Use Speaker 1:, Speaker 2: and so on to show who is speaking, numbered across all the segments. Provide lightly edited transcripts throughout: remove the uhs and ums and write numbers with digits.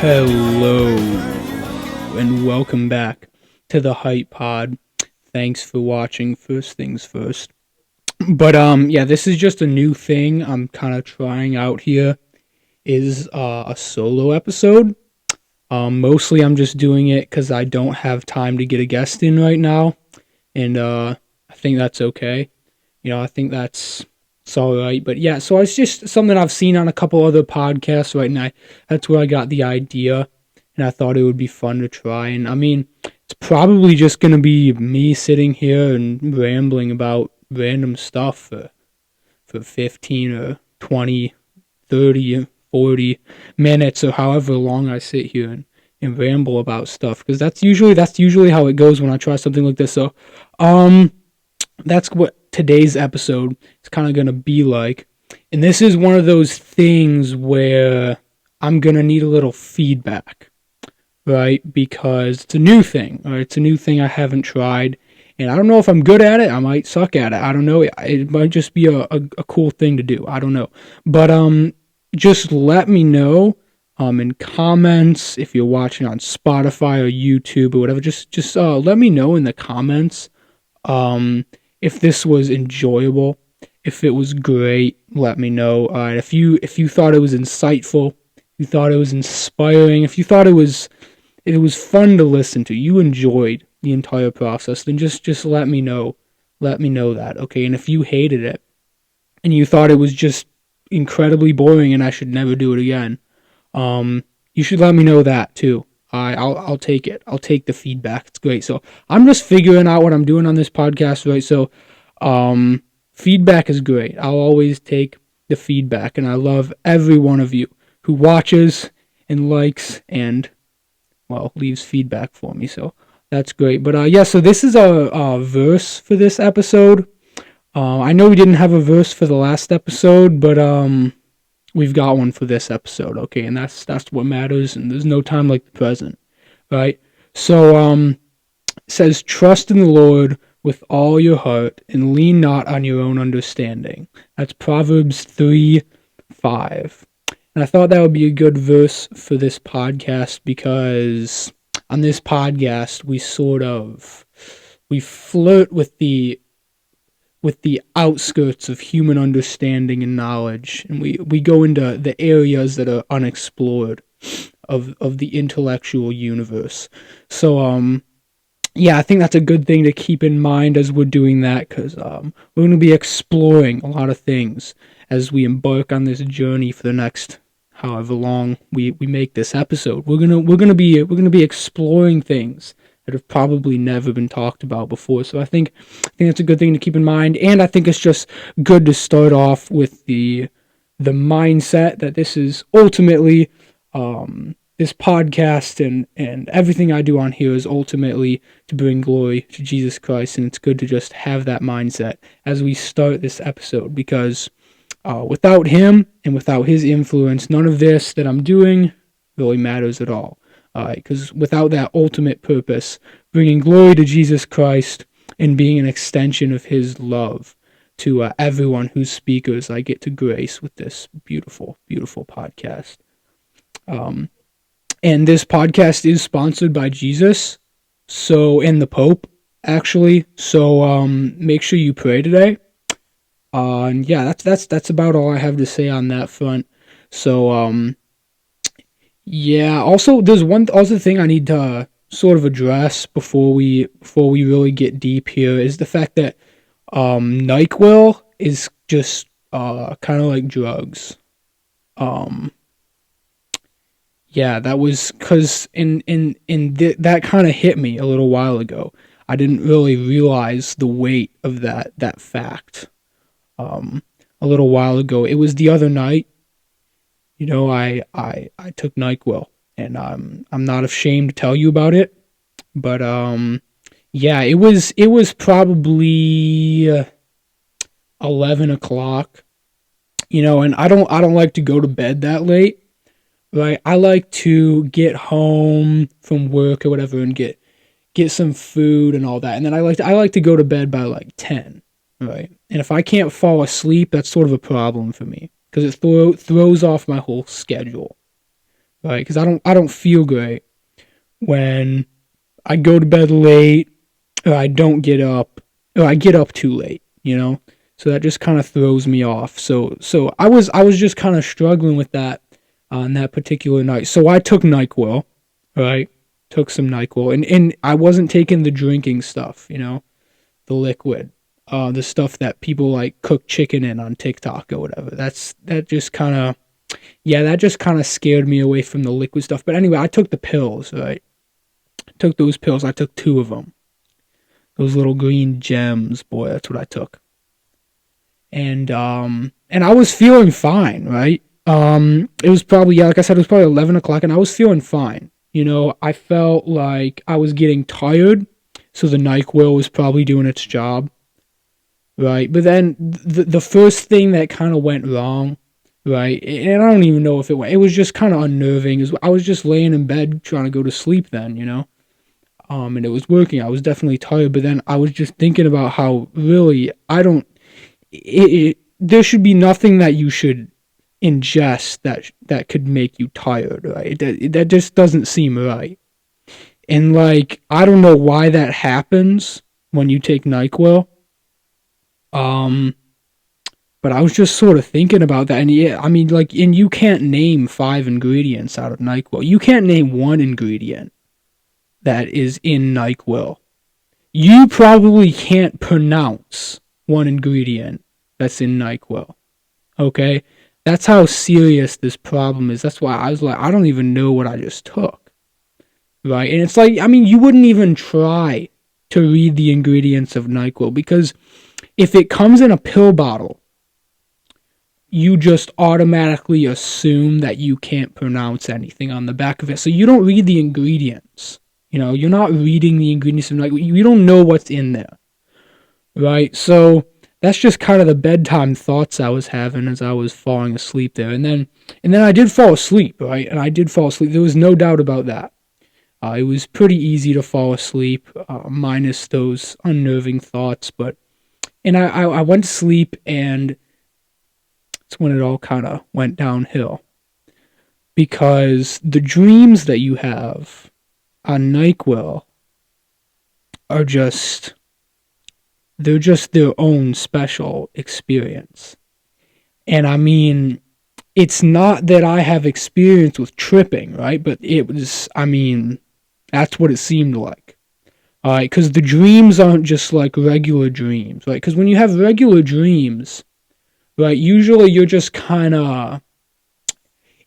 Speaker 1: Hello, and welcome back to the Hype Pod. Thanks for watching, first things first. But, yeah, this is just a new thing I'm kind of trying out here, is a solo episode. Mostly I'm just doing it because I don't have time to get a guest in right now, and, I think that's okay. I think it's all right. But yeah, so it's just something I've seen on a couple other podcasts, right? And that's where I got the idea, and I thought it would be fun to try. And I mean, it's probably just gonna be me sitting here and rambling about random stuff for 15 or 20, 30, 40 minutes, or however long I sit here and ramble about stuff, because that's usually how it goes when I try something like this. So, that's what today's episode is kind of going to be like. And this is one of those things where I'm going to need a little feedback, right? Because it's a new thing, right? It's a new thing I haven't tried. And I don't know if I'm good at it. I might suck at it. I don't know. It might just be a cool thing to do. I don't know. But just let me know in comments if you're watching on Spotify or YouTube or whatever. Just let me know in the comments if this was enjoyable, if it was great. Let me know. If you thought it was insightful, if you thought it was inspiring, if you thought it was fun to listen to, you enjoyed the entire process, then just let me know. Let me know that, okay? And if you hated it and you thought it was just incredibly boring and I should never do it again, you should let me know that too. I'll take it. I'll take the feedback. It's great. So I'm just figuring out what I'm doing on this podcast, right? So, feedback is great. I'll always take the feedback, and I love every one of you who watches and likes and, well, leaves feedback for me. So that's great. But yeah, so this is a verse for this episode. I know we didn't have a verse for the last episode, but we've got one for this episode, okay? And that's what matters, and there's no time like the present, right? So, it says, trust in the Lord with all your heart and lean not on your own understanding. That's Proverbs 3:5. And I thought that would be a good verse for this podcast because on this podcast, we flirt with the outskirts of human understanding and knowledge, and we go into the areas that are unexplored of the intellectual universe. So yeah, I think that's a good thing to keep in mind as we're doing that, because we're going to be exploring a lot of things as we embark on this journey for the next however long we make this episode. We're gonna be exploring things that have probably never been talked about before. So I think that's a good thing to keep in mind, and I think it's just good to start off with the mindset that this is ultimately this podcast and everything I do on here is ultimately to bring glory to Jesus Christ, and it's good to just have that mindset as we start this episode, because without him and without his influence, none of this that I'm doing really matters at all. Because without that ultimate purpose, bringing glory to Jesus Christ and being an extension of his love to everyone whose speakers I get to grace with this beautiful, beautiful podcast. And this podcast is sponsored by Jesus, and the Pope, actually. So make sure you pray today. And yeah, that's about all I have to say on that front. So yeah. Also, there's one other thing I need to sort of address before we really get deep here, is the fact that Nyquil is just kind of like drugs. Yeah, that was because that kind of hit me a little while ago. I didn't really realize the weight of that fact. A little while ago, it was the other night. I took Nyquil, and I'm not ashamed to tell you about it. But yeah, it was probably 11 o'clock. And I don't like to go to bed that late. Right, I like to get home from work or whatever and get some food and all that, and then I like to go to bed by like 10, right? And if I can't fall asleep, that's sort of a problem for me because it throws off my whole schedule, right? Because I don't feel great when I go to bed late, or I don't get up, or I get up too late, So that just kind of throws me off. So I was just kind of struggling with that on that particular night. So I took Nyquil, right? Took some Nyquil, and I wasn't taking the drinking stuff, the liquid, the stuff that people like cook chicken in on TikTok or whatever. That just kind of that just kind of scared me away from the liquid stuff. But anyway, I took the pills, right? Took those pills. I took 2 of them. Those little green gems, boy, that's what I took. And I was feeling fine, right? It was probably, like I said, it was probably 11 o'clock, and I was feeling fine. I felt like I was getting tired, so the NyQuil was probably doing its job, right? But then the first thing that kind of went wrong, right? And I don't even know if it was just kind of unnerving. I was just laying in bed trying to go to sleep then. And it was working. I was definitely tired, but then I was just thinking about how really I don't. There should be nothing that you should ingest that could make you tired, right? That just doesn't seem right. And like I don't know why that happens when you take NyQuil. Um, but I was just sort of thinking about that, and yeah, I mean, like, and you can't name 5 ingredients out of NyQuil. You can't name one ingredient that is in NyQuil. You probably can't pronounce one ingredient that's in NyQuil. Okay? That's how serious this problem is. That's why I was like, I don't even know what I just took. Right? And it's like, I mean, you wouldn't even try to read the ingredients of NyQuil because if it comes in a pill bottle, you just automatically assume that you can't pronounce anything on the back of it. So you don't read the ingredients. You're not reading the ingredients of NyQuil. You don't know what's in there. Right? So that's just kind of the bedtime thoughts I was having as I was falling asleep there. And then I did fall asleep, right? And I did fall asleep. There was no doubt about that. It was pretty easy to fall asleep, minus those unnerving thoughts. And I went to sleep, and it's when it all kind of went downhill. Because the dreams that you have on NyQuil are they're just their own special experience. And I mean, it's not that I have experience with tripping, right? But that's what it seemed like. Alright, because the dreams aren't just like regular dreams, right? Because when you have regular dreams, right, usually you're just kind of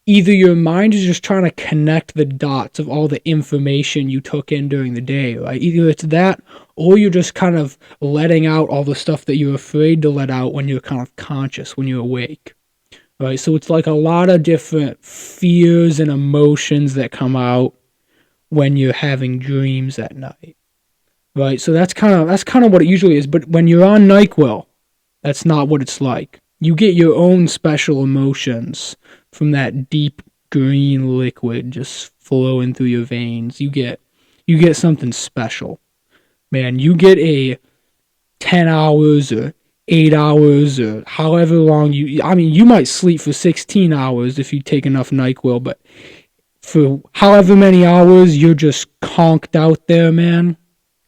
Speaker 1: either your mind is just trying to connect the dots of all the information you took in during the day, right? Either it's that, or you're just kind of letting out all the stuff that you're afraid to let out when you're kind of conscious, when you're awake, right? So it's like a lot of different fears and emotions that come out when you're having dreams at night, right? So that's kind of what it usually is. But when you're on NyQuil, that's not what it's like. You get your own special emotions from that deep green liquid just flowing through your veins. You get something special. Man, you get a 10 hours or 8 hours or however long you might sleep for 16 hours if you take enough NyQuil, but for however many hours you're just conked out there, man,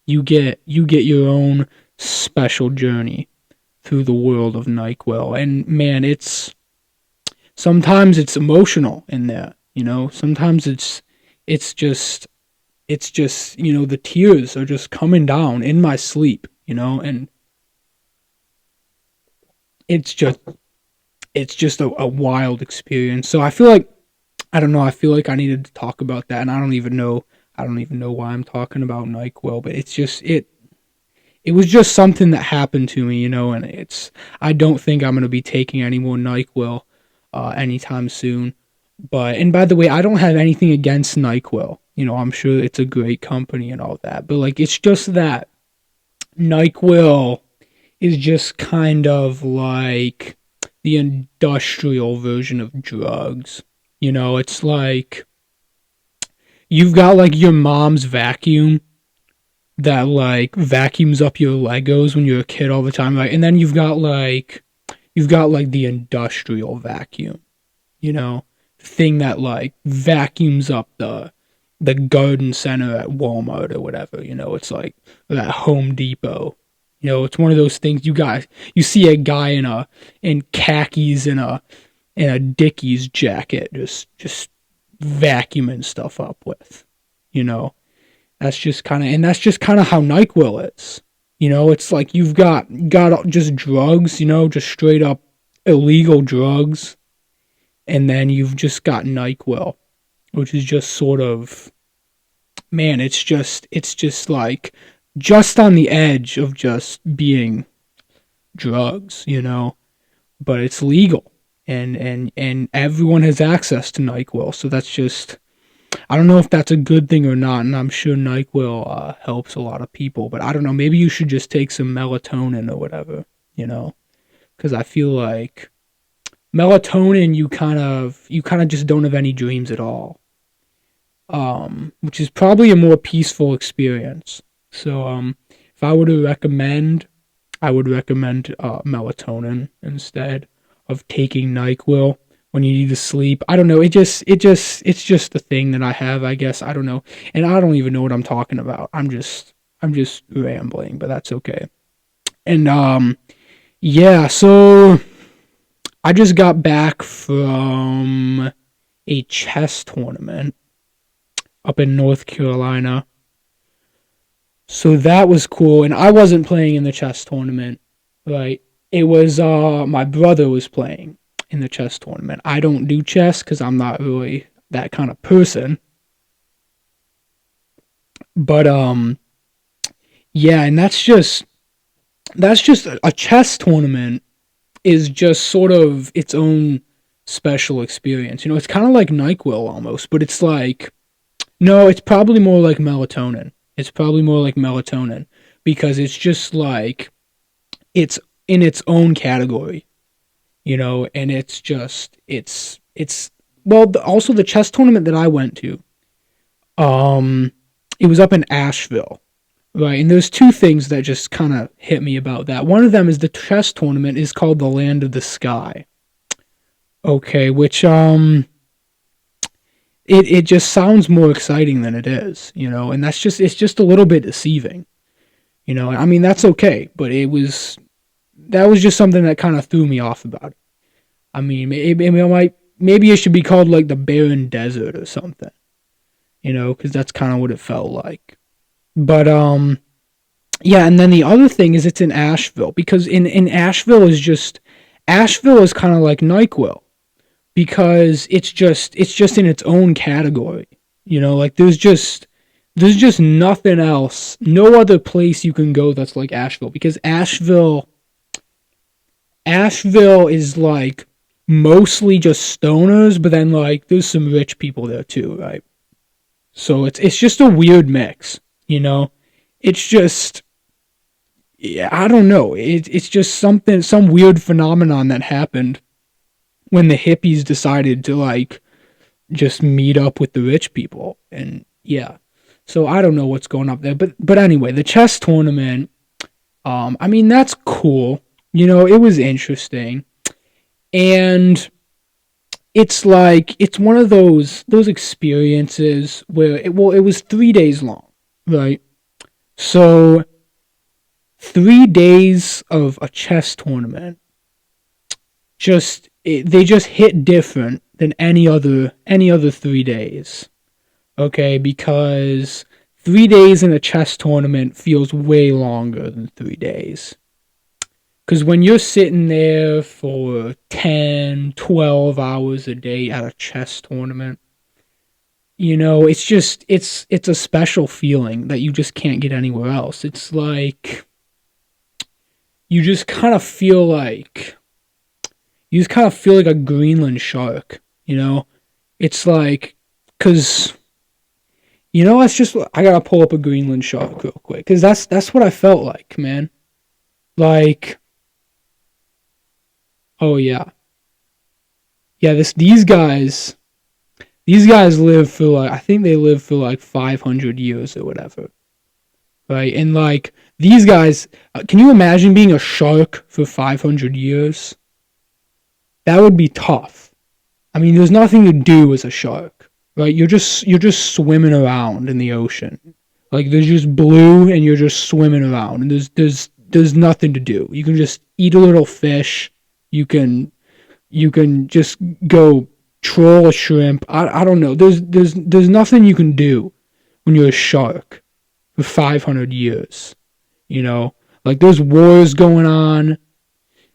Speaker 1: you get your own special journey through the world of NyQuil. And man, sometimes it's emotional in there, sometimes it's just the tears are just coming down in my sleep, and it's just a wild experience. So I feel like I don't know, I feel like I needed to talk about that, and I don't even know why I'm talking about NyQuil, but it was just something that happened to me, and I don't think I'm going to be taking any more NyQuil anytime soon. And by the way, I don't have anything against NyQuil. I'm sure it's a great company and all that. But like, it's just that NyQuil is just kind of like the industrial version of drugs. It's like you've got like your mom's vacuum that like vacuums up your Legos when you're a kid all the time, right? And then you've got like the industrial vacuum, thing that like vacuums up the garden center at Walmart or whatever. It's like that Home Depot. It's one of those things you see a guy in khakis and a Dickies jacket just vacuuming stuff up with. You know, that's just kind of how Nyquil is. It's like you've got just drugs, just straight up illegal drugs, and then you've just got Nyquil, which is just sort of, man, it's just like just on the edge of just being drugs, but it's legal, and everyone has access to Nyquil, so that's just, I don't know if that's a good thing or not, and I'm sure Nyquil helps a lot of people, but I don't know, maybe you should just take some melatonin or whatever, because I feel like melatonin, you kind of just don't have any dreams at all, which is probably a more peaceful experience. So if I were to recommend, I would recommend melatonin instead of taking Nyquil when you need to sleep. I don't know. It's just a thing that I have, I guess. I don't know. And I don't even know what I'm talking about. I'm just rambling, but that's okay. And yeah, so I just got back from a chess tournament up in North Carolina. So that was cool, and I wasn't playing in the chess tournament, right? It was my brother was playing in the chess tournament. I don't do chess because I'm not really that kind of person. But yeah, and that's just a chess tournament is just sort of its own special experience. It's kind of like NyQuil almost, but it's like, no, it's probably more like melatonin. It's probably more like melatonin because it's just like, it's in its own category, and well, also the chess tournament that I went to, it was up in Asheville, right? And there's two things that just kind of hit me about that. One of them is the chess tournament is called the Land of the Sky. Okay, which, it just sounds more exciting than it is, and it's just a little bit deceiving, I mean, that's okay, but that was just something that kind of threw me off about it. I mean, maybe it should be called like the Barren Desert or something, because that's kind of what it felt like. But yeah, and then the other thing is it's in Asheville, because in Asheville is kind of like NyQuil, because it's just in its own category, like there's just nothing else, no other place you can go that's like Asheville, because Asheville is like mostly just stoners, but then like there's some rich people there too, right? So it's just a weird mix, It's just, yeah, I don't know. It's just some weird phenomenon that happened when the hippies decided to like just meet up with the rich people, and yeah. So I don't know what's going up there, but anyway, the chess tournament, I mean, that's cool. It was interesting. And it's like, it's one of those experiences where it was 3 days long, right? So 3 days of a chess tournament, they just hit different than any other 3 days. Okay, because 3 days in a chess tournament feels way longer than 3 days. Because when you're sitting there for 10, 12 hours a day at a chess tournament, it's a special feeling that you just can't get anywhere else. It's like, you just kind of feel like a Greenland shark, It's like, because, I gotta pull up a Greenland shark real quick, because that's what I felt like, man. Like, oh yeah. Yeah, these guys live for like, I think they live for like 500 years or whatever. Right? And like, these guys, can you imagine being a shark for 500 years? That would be tough. I mean, there's nothing to do as a shark, right? You're just swimming around in the ocean. Like there's just blue, and you're just swimming around, and there's nothing to do. You can just eat a little fish. You can just go troll a shrimp. I don't know. There's nothing you can do when you're a shark for 500 years. You know, like there's wars going on.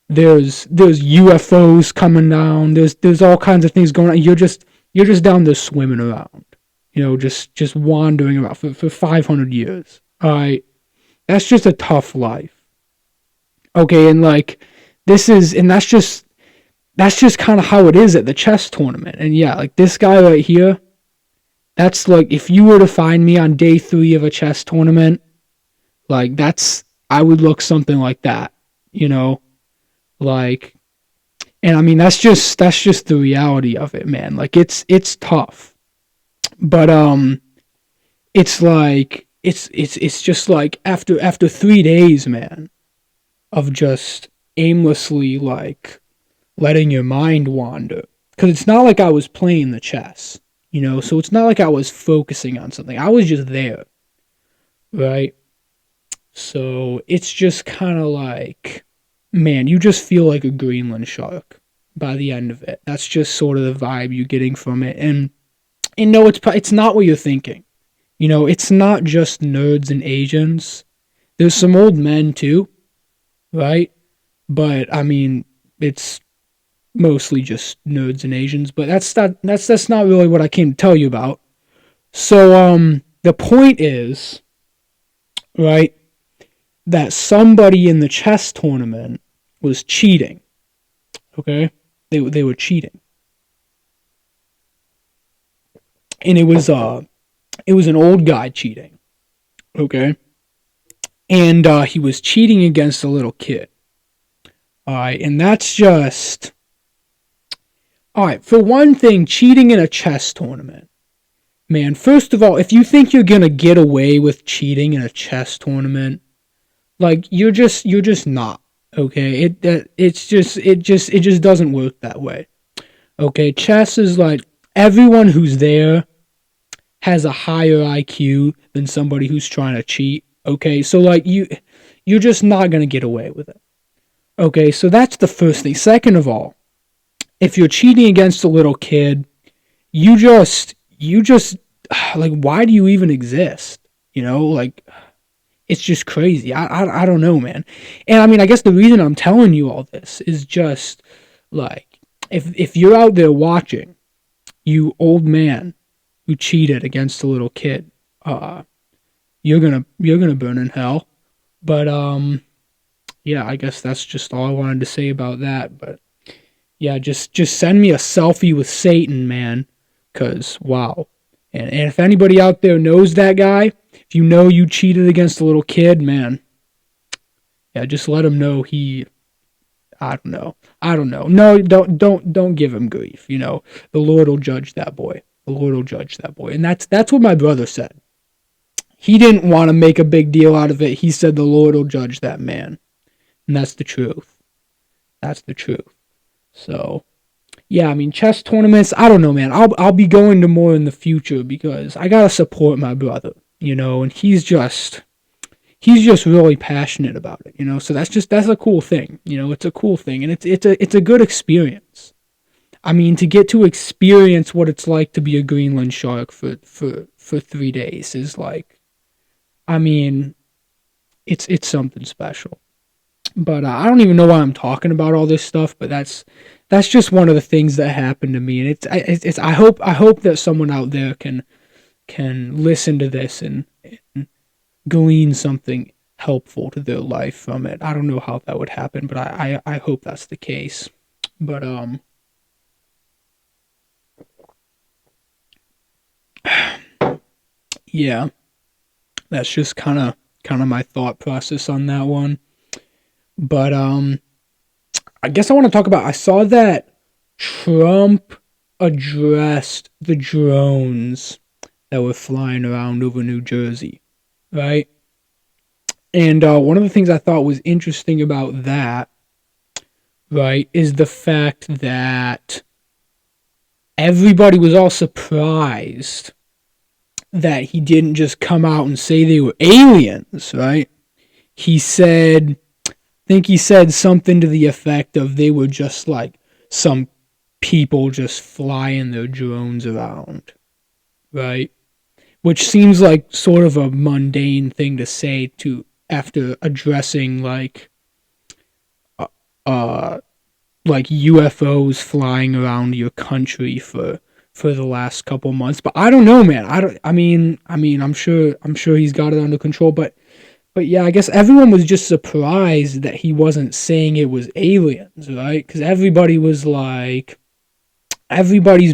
Speaker 1: There's UFOs coming down. There's all kinds of things going on. You're just down there swimming around. You know, just wandering around for 500 years. All right, that's just a tough life. Okay, and like this is, and that's just kind of how it is at the chess tournament. And yeah, like this guy right here, that's like if you were to find me on day 3 of a chess tournament, like I would look something like that. You know, like, and I mean that's just the reality of it, man. Like it's tough, but it's like it's just like after 3 days, man, of just aimlessly like letting your mind wander. Because it's not like I was playing the chess, you know, so it's not like I was focusing on something. I was just there, right? So it's just kind of like, man, you just feel like a Greenland shark by the end of it. That's just sort of the vibe you're getting from it. And no, it's not what you're thinking. You know, it's not just nerds and Asians. There's some old men too, right? But I mean, it's mostly just nerds and Asians. But that's not really what I came to tell you about. So the point is, right, that somebody in the chess tournament was cheating. Okay, they were cheating, and it was an old guy cheating. Okay, and he was cheating against a little kid. All right, and that's just all right. For one thing, cheating in a chess tournament, man. First of all, if you think you're gonna get away with cheating in a chess tournament, like you're just not. Okay, it just doesn't work that way. Okay, chess is like everyone who's there has a higher IQ than somebody who's trying to cheat. Okay, so like you're just not gonna get away with it. Okay, so that's the first thing. Second of all, if you're cheating against a little kid, you just like, why do you even exist? You know, like it's just crazy. I don't know, man. And I mean, I guess the reason I'm telling you all this is just like if you're out there watching, you old man who cheated against a little kid, you're gonna burn in hell. But yeah, I guess that's just all I wanted to say about that. But yeah, just send me a selfie with Satan, man, cause wow. And if anybody out there knows that guy, if you know you cheated against a little kid, man, yeah, just let him know he. I don't know. I don't know. No, don't give him grief. You know, the Lord will judge that boy. The Lord will judge that boy, and that's what my brother said. He didn't want to make a big deal out of it. He said the Lord will judge that man, and that's the truth. That's the truth. So yeah, I mean chess tournaments. I don't know, man. I'll be going to more in the future because I gotta support my brother. You know, and he's just really passionate about it. You know, so that's a cool thing. You know, it's a cool thing, and it's a good experience. I mean, to get to experience what it's like to be a Greenland shark for 3 days is like, I mean, it's something special. But I don't even know why I'm talking about all this stuff. But that's just one of the things that happened to me, and it's I hope that someone out there can listen to this and glean something helpful to their life from it. I don't know how that would happen, but I hope that's the case. But yeah, that's just kind of my thought process on that one. But I guess I want to talk about, I saw that Trump addressed the drones that were flying around over New Jersey, right? And one of the things I thought was interesting about that, right, is the fact that everybody was all surprised that he didn't just come out and say they were aliens, right? He said, I think he said something to the effect of they were just like some people just flying their drones around, right? Which seems like sort of a mundane thing to say to after addressing uh like UFOs flying around your country for the last couple months. But I don't know, man. I mean, I'm sure he's got it under control, but yeah, I guess everyone was just surprised that he wasn't saying it was aliens, right? Cuz everybody's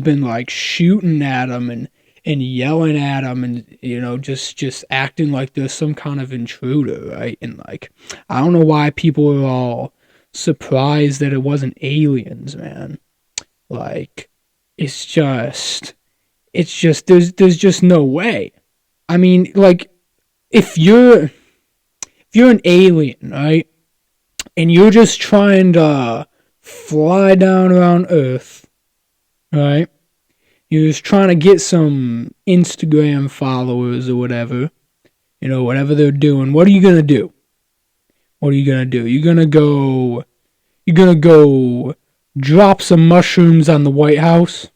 Speaker 1: been like shooting at him and yelling at him and just acting like there's some kind of intruder, right? And like I don't know why people are all surprised that it wasn't aliens, man. Like it's just there's just no way. I mean, like if you're an alien, right? And you're just trying to fly down around Earth, right? You're just trying to get some Instagram followers or whatever, whatever they're doing. What are you gonna do? What are you gonna do? You're gonna go drop some mushrooms on the White House.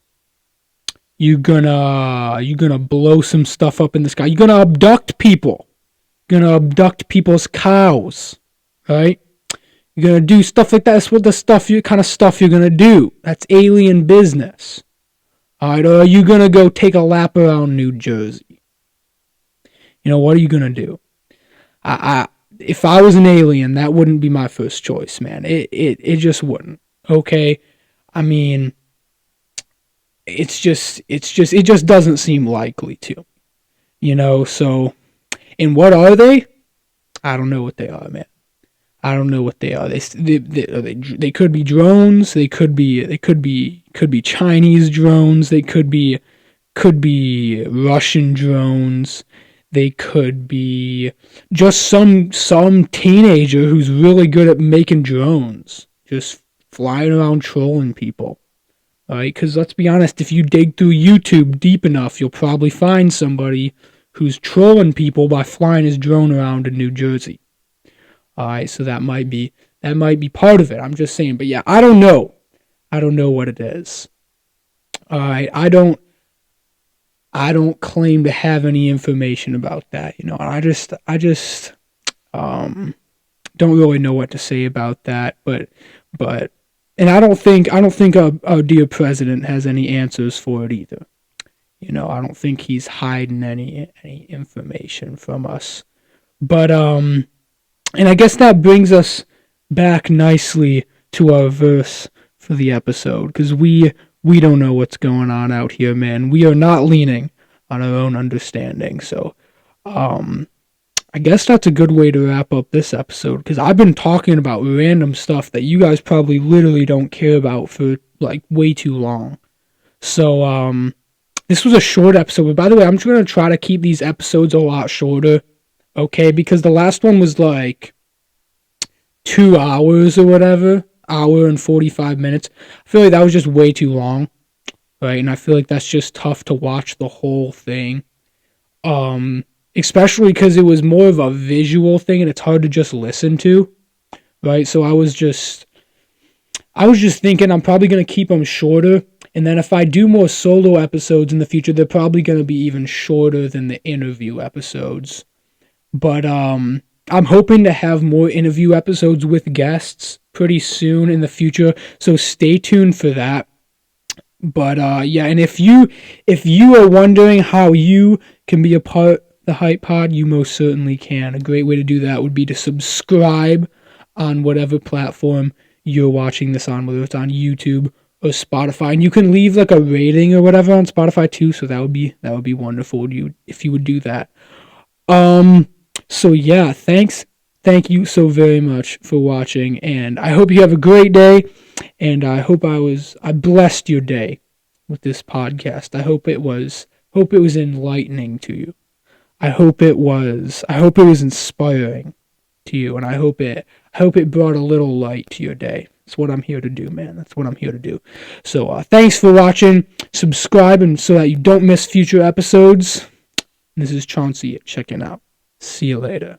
Speaker 1: You're gonna blow some stuff up in the sky. You're gonna abduct people. You're gonna abduct people's cows, right? You're gonna do stuff like that. That's what kind of stuff you're gonna do. That's alien business. Alright, or are you gonna go take a lap around New Jersey? What are you gonna do? If I was an alien, that wouldn't be my first choice, man. It just wouldn't. Okay? I mean, it just doesn't seem likely to. So, and what are they? I don't know what they are, man. I don't know what they are. They could be drones. They could be Chinese drones. They could be Russian drones. They could be just some teenager who's really good at making drones, just flying around trolling people. All right, because let's be honest, if you dig through YouTube deep enough, you'll probably find somebody who's trolling people by flying his drone around in New Jersey. Alright, so that might be part of it. I'm just saying, but yeah, I don't know. I don't know what it is. Alright, I don't claim to have any information about that. I just don't really know what to say about that. But and I don't think our dear president has any answers for it either. I don't think he's hiding any information from us. But and I guess that brings us back nicely to our verse for the episode, because we don't know what's going on out here, man. We are not leaning on our own understanding. So, I guess that's a good way to wrap up this episode, because I've been talking about random stuff that you guys probably literally don't care about for like way too long. So, this was a short episode, but by the way, I'm just going to try to keep these episodes a lot shorter. Okay, because the last one was like 2 hours or whatever, hour and 45 minutes. I feel like that was just way too long, right? And I feel like that's just tough to watch the whole thing. Especially because it was more of a visual thing and it's hard to just listen to, right? So I was just thinking I'm probably going to keep them shorter. And then if I do more solo episodes in the future, they're probably going to be even shorter than the interview episodes. But I'm hoping to have more interview episodes with guests pretty soon in the future, so stay tuned for that. But yeah, and if you are wondering how you can be a part of the Hype Pod, you most certainly can. A great way to do that would be to subscribe on whatever platform you're watching this on, whether it's on YouTube or Spotify. And you can leave like a rating or whatever on Spotify too, so that would be wonderful if you would do that. So yeah, thank you so very much for watching, and I hope you have a great day, and I hope I blessed your day with this podcast. I hope it was enlightening to you. I hope it was inspiring to you, and I hope it brought a little light to your day. That's what I'm here to do, man. That's what I'm here to do. So thanks for watching. Subscribe and so that you don't miss future episodes. This is Chauncey checking out. See you later.